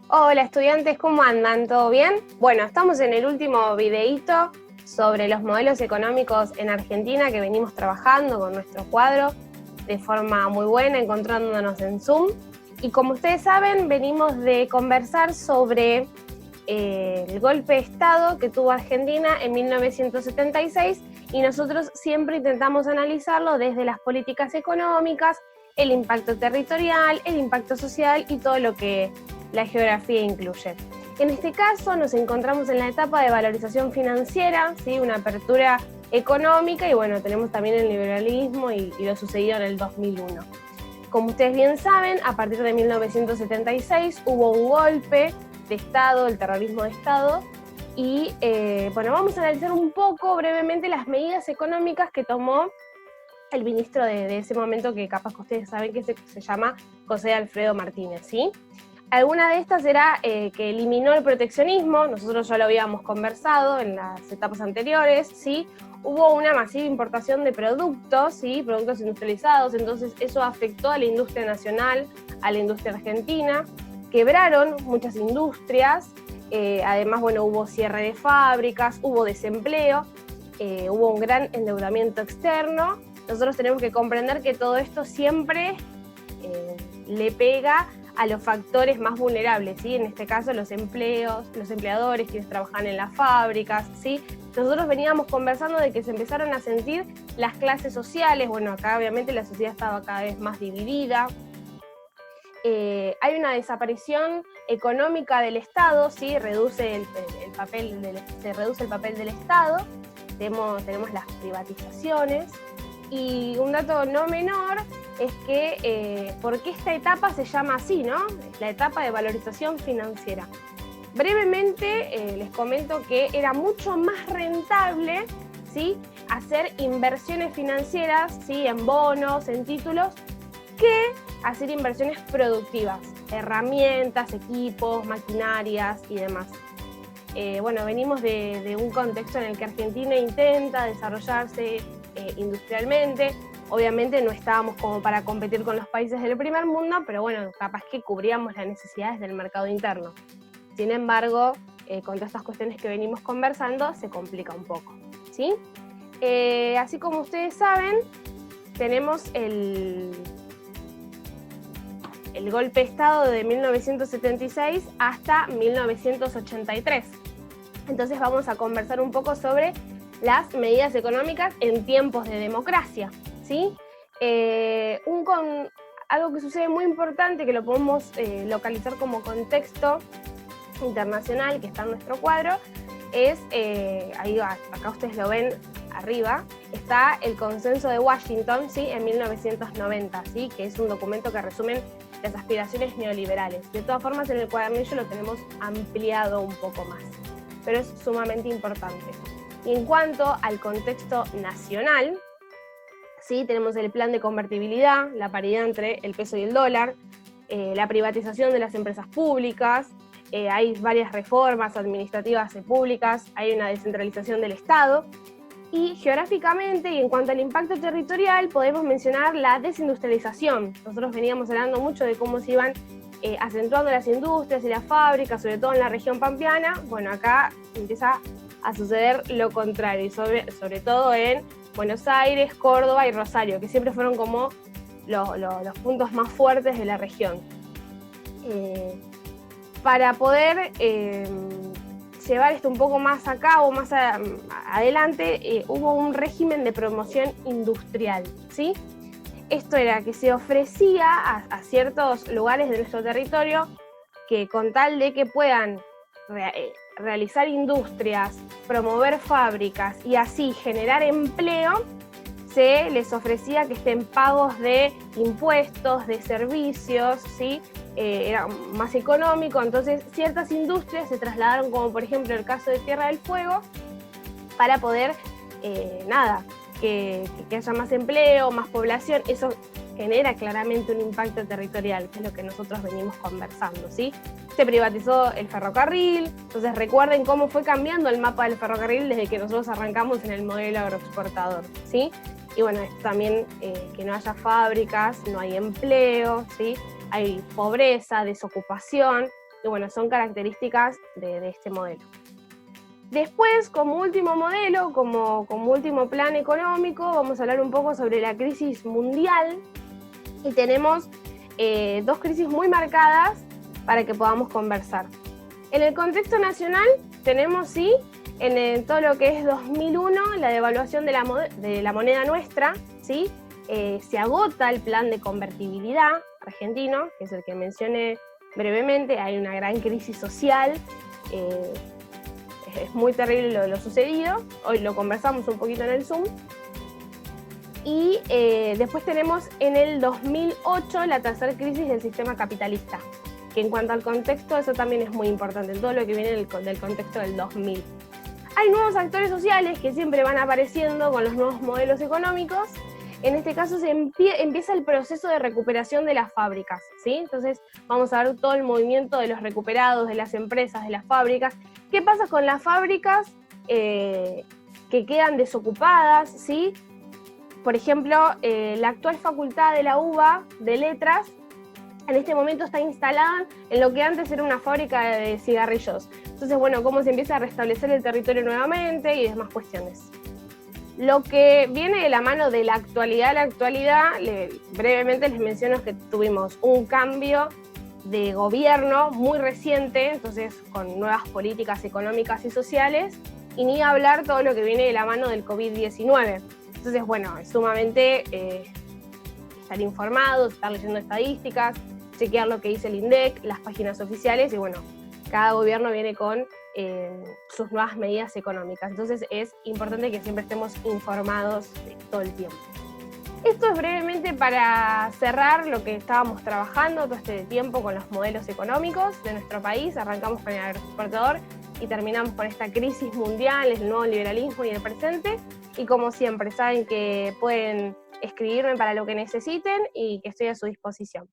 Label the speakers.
Speaker 1: Hola estudiantes, ¿cómo andan? ¿Todo bien? Bueno, estamos en el último videíto sobre los modelos económicos en Argentina que venimos trabajando con nuestro cuadro de forma muy buena, encontrándonos en Zoom. Y como ustedes saben, venimos de conversar sobre el golpe de Estado que tuvo Argentina en 1976 y nosotros siempre intentamos analizarlo desde las políticas económicas, el impacto territorial, el impacto social y todo lo que la geografía incluye. En este caso nos encontramos en la etapa de valorización financiera, ¿sí? Una apertura económica y bueno, tenemos también el liberalismo y lo sucedido en el 2001. Como ustedes bien saben, a partir de 1976 hubo un golpe de Estado, el terrorismo de Estado, y bueno, vamos a analizar un poco brevemente las medidas económicas que tomó el ministro de ese momento, que capaz que ustedes saben que se llama José Alfredo Martínez, ¿sí? Alguna de estas era que eliminó el proteccionismo, nosotros ya lo habíamos conversado en las etapas anteriores, ¿sí? Hubo una masiva importación de productos, ¿sí? Productos industrializados, entonces eso afectó a la industria nacional, a la industria argentina, quebraron muchas industrias, además, bueno, hubo cierre de fábricas, hubo desempleo, hubo un gran endeudamiento externo. Nosotros tenemos que comprender que todo esto siempre le pega a los factores más vulnerables, ¿sí? En este caso los empleadores, quienes trabajan en las fábricas, ¿sí? Nosotros veníamos conversando de que se empezaron a sentir las clases sociales, bueno, acá obviamente la sociedad estaba cada vez más dividida. Hay una desaparición económica del Estado, ¿sí? Se reduce el papel del Estado, tenemos las privatizaciones, y un dato no menor es que, ¿por qué esta etapa se llama así, no? La etapa de valorización financiera. Brevemente les comento que era mucho más rentable, ¿sí? Hacer inversiones financieras, ¿sí? En bonos, en títulos, que hacer inversiones productivas, herramientas, equipos, maquinarias y demás. Bueno, venimos de un contexto en el que Argentina intenta desarrollarse industrialmente. Obviamente no estábamos como para competir con los países del primer mundo, pero bueno, capaz que cubríamos las necesidades del mercado interno. Sin embargo, con todas estas cuestiones que venimos conversando, se complica un poco, ¿sí? Así como ustedes saben, tenemos el golpe de Estado de 1976 hasta 1983. Entonces vamos a conversar un poco sobre las medidas económicas en tiempos de democracia, ¿sí? Algo que sucede muy importante, que lo podemos localizar como contexto internacional, que está en nuestro cuadro, es, acá ustedes lo ven arriba, está el Consenso de Washington, ¿sí? En 1990, ¿sí? Que es un documento que resume las aspiraciones neoliberales. De todas formas, en el cuadernillo lo tenemos ampliado un poco más, pero es sumamente importante. Y en cuanto al contexto nacional, ¿sí? Tenemos el plan de convertibilidad, la paridad entre el peso y el dólar, la privatización de las empresas públicas, hay varias reformas administrativas y públicas, hay una descentralización del Estado. Y geográficamente y en cuanto al impacto territorial, podemos mencionar la desindustrialización. Nosotros veníamos hablando mucho de cómo se iban acentuando las industrias y las fábricas, sobre todo en la región pampeana. Bueno, acá empieza a suceder lo contrario, y sobre todo en Buenos Aires, Córdoba y Rosario, que siempre fueron como los puntos más fuertes de la región. Para poder llevar esto un poco más a cabo, más adelante, hubo un régimen de promoción industrial, ¿sí? Esto era que se ofrecía a ciertos lugares de nuestro territorio que, con tal de que puedan realizar industrias, promover fábricas y así generar empleo, se les ofrecía que estén pagos de impuestos, de servicios, ¿sí? Era más económico, entonces ciertas industrias se trasladaron, como por ejemplo el caso de Tierra del Fuego, para poder, que haya más empleo, más población. Eso genera claramente un impacto territorial, que es lo que nosotros venimos conversando, ¿sí? Se privatizó el ferrocarril, entonces recuerden cómo fue cambiando el mapa del ferrocarril desde que nosotros arrancamos en el modelo agroexportador, ¿sí? Y bueno, esto también, que no haya fábricas, no hay empleo, ¿sí? Hay pobreza, desocupación, y bueno, son características de este modelo. Después, como último modelo, como último plan económico, vamos a hablar un poco sobre la crisis mundial, y tenemos dos crisis muy marcadas para que podamos conversar. En el contexto nacional tenemos, sí, en todo lo que es 2001, la devaluación de la moneda nuestra, ¿sí? Se agota el plan de convertibilidad argentino, que es el que mencioné brevemente. Hay una gran crisis social, es muy terrible lo sucedido, hoy lo conversamos un poquito en el Zoom. Y después tenemos en el 2008 la tercera crisis del sistema capitalista, que en cuanto al contexto, eso también es muy importante, en todo lo que viene del contexto del 2000. Hay nuevos actores sociales que siempre van apareciendo con los nuevos modelos económicos. En este caso empieza el proceso de recuperación de las fábricas, ¿sí? Entonces vamos a ver todo el movimiento de los recuperados, de las empresas, de las fábricas. ¿Qué pasa con las fábricas que quedan desocupadas, ¿sí? Por ejemplo, la actual facultad de la UBA de Letras en este momento está instalada en lo que antes era una fábrica de cigarrillos. Entonces, bueno, cómo se empieza a restablecer el territorio nuevamente y demás cuestiones. Lo que viene de la mano de la actualidad, brevemente les menciono que tuvimos un cambio de gobierno muy reciente, entonces con nuevas políticas económicas y sociales, y ni hablar todo lo que viene de la mano del COVID-19. Entonces, bueno, es sumamente estar informados, estar leyendo estadísticas, chequear lo que dice el INDEC, las páginas oficiales, y bueno, cada gobierno viene con sus nuevas medidas económicas. Entonces es importante que siempre estemos informados todo el tiempo. Esto es brevemente para cerrar lo que estábamos trabajando todo este tiempo con los modelos económicos de nuestro país. Arrancamos con el agroexportador y terminamos con esta crisis mundial, el nuevo liberalismo y el presente. Y como siempre, saben que pueden escribirme para lo que necesiten y que estoy a su disposición.